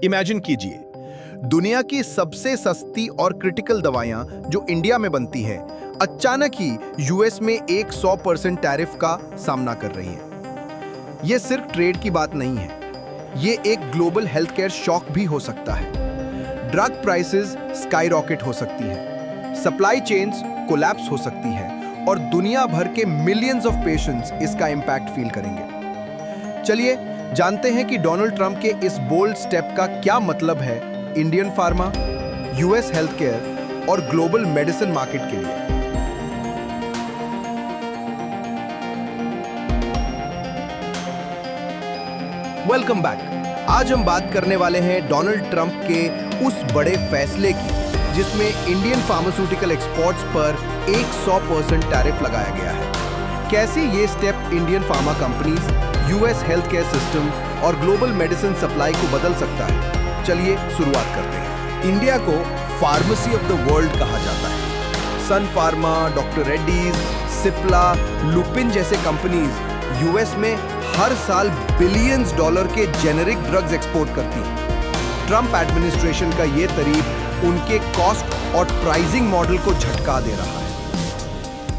Imagine कीजिए, दुनिया की सबसे सस्ती और क्रिटिकल दवाइयां जो इंडिया में बनती हैं, अचानक ही यूएस में एक 100% टैरिफ का सामना कर रही हैं। ये सिर्फ ट्रेड की बात नहीं है, ये एक ग्लोबल हेल्थ केयर शॉक भी हो सकता है। ड्रग प्राइसेस स्काईरॉकेट हो सकती है, सप्लाई चेन्स कोलैप्स हो सकती है और दुनिया भर के मिलियंस ऑफ पेशेंट्स इसका इंपैक्ट फील करेंगे। चलिए जानते हैं कि डोनाल्ड ट्रंप के इस बोल्ड स्टेप का क्या मतलब है Indian pharma, US health care और ग्लोबल मेडिसिन मार्केट के लिए। Welcome back. आज हम बात करने वाले हैं डोनाल्ड ट्रंप के उस बड़े फैसले की जिसमें इंडियन फार्मास्यूटिकल एक्सपोर्ट्स पर एक 100% टैरिफ लगाया गया है। कैसे ये step Indian pharma companies, US health care system और ग्लोबल मेडिसिन सप्लाई को बदल सकता है। चलिए शुरुआत करते हैं। इंडिया को फार्मेसी ऑफ द वर्ल्ड कहा जाता है। Sun pharma, doctor Reddy's, Cipla, Lupin जैसे कंपनीज यूएस में हर साल बिलियंस डॉलर के जेनेरिक ड्रग्स एक्सपोर्ट करती हैं। ट्रंप एडमिनिस्ट्रेशन का ये तारीफ उनके कॉस्ट और प्राइसिंग मॉडल को झटका दे रहा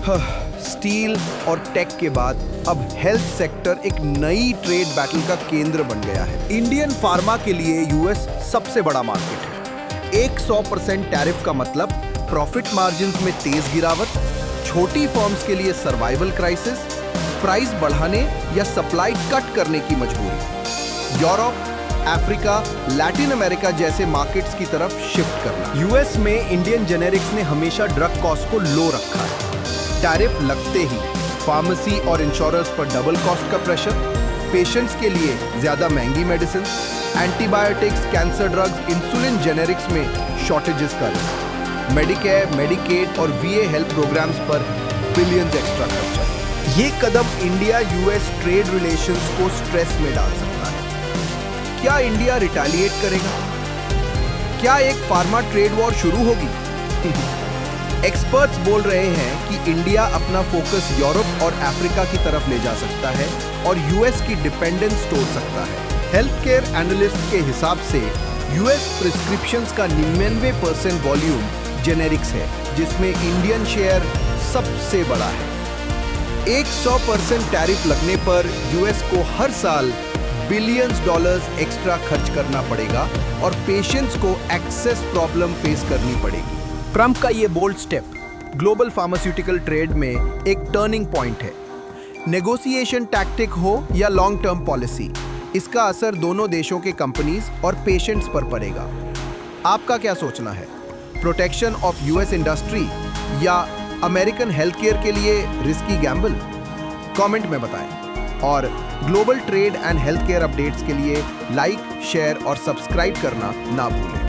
है। स्टील और टेक के बाद अब हेल्थ सेक्टर एक नई ट्रेड बैटल का केंद्र बन गया है। इंडियन फार्मा के लिए यूएस सबसे बड़ा मार्केट है। एक 100% टैरिफ का मतलब प्रॉफिट मार्जिन्स में तेज गिरावट, छोटी फर्म्स के लिए सर्वाइवल क्राइसिस, प्राइस बढ़ाने या सप्लाई कट करने की मजबूरी। यूरोप, अफ्रीका, लैटिन अमेरिका जैसे मार्केट्स की तरफ शिफ्ट करना। यूएस में इंडियन जेनेरिक्स ने हमेशा ड्रग कॉस्ट को लो रखा है। टैरिफ लगते ही फार्मेसी और इंश्योरेंस पर डबल कॉस्ट का प्रेशर, पेशेंट्स के लिए ज्यादा महंगी medicine, antibiotics, cancer drugs, insulin generics में शॉर्टेजेस का रिस्क, मेडिकेयर, मेडिकेड और वीए हेल्थ प्रोग्राम्स पर बिलियंस एक्स्ट्रा खर्चा। ये कदम इंडिया यूएस ट्रेड रिलेशंस को स्ट्रेस में डाल सकता है। क्या इंडिया रिटेलिएट करेगा? क्या एक फार्मा ट्रेड वॉर शुरू होगी? एक्सपर्ट्स बोल रहे हैं कि इंडिया अपना फोकस यूरोप और अफ्रीका की तरफ ले जा सकता है और यूएस की डिपेंडेंस तोड़ सकता है। हेल्थ केयर एनालिस्ट के हिसाब से यूएस प्रिस्क्रिप्शंस का 99% वॉल्यूम जेनेरिक्स है, जिसमें इंडियन शेयर सबसे बड़ा है। एक 100% टैरिफ लगने पर यूएस को हर साल बिलियंस डॉलर्स एक्स्ट्रा खर्च करना पड़ेगा और पेशेंट्स को एक्सेस प्रॉब्लम फेस करनी पड़ेगी। ट्रंप का ये bold step global pharmaceutical trade में एक टर्निंग पॉइंट है। नेगोशिएशन टैक्टिक हो या लॉन्ग टर्म पॉलिसी, इसका असर दोनों देशों के कंपनीज और पेशेंट्स पर पड़ेगा। आपका क्या सोचना है? प्रोटेक्शन ऑफ यूएस इंडस्ट्री या अमेरिकन हेल्थ केयर के लिए रिस्की गैम्बल? कमेंट में बताएं और global trade and health care updates के लिए लाइक, शेयर और सब्सक्राइब करना ना भूलें।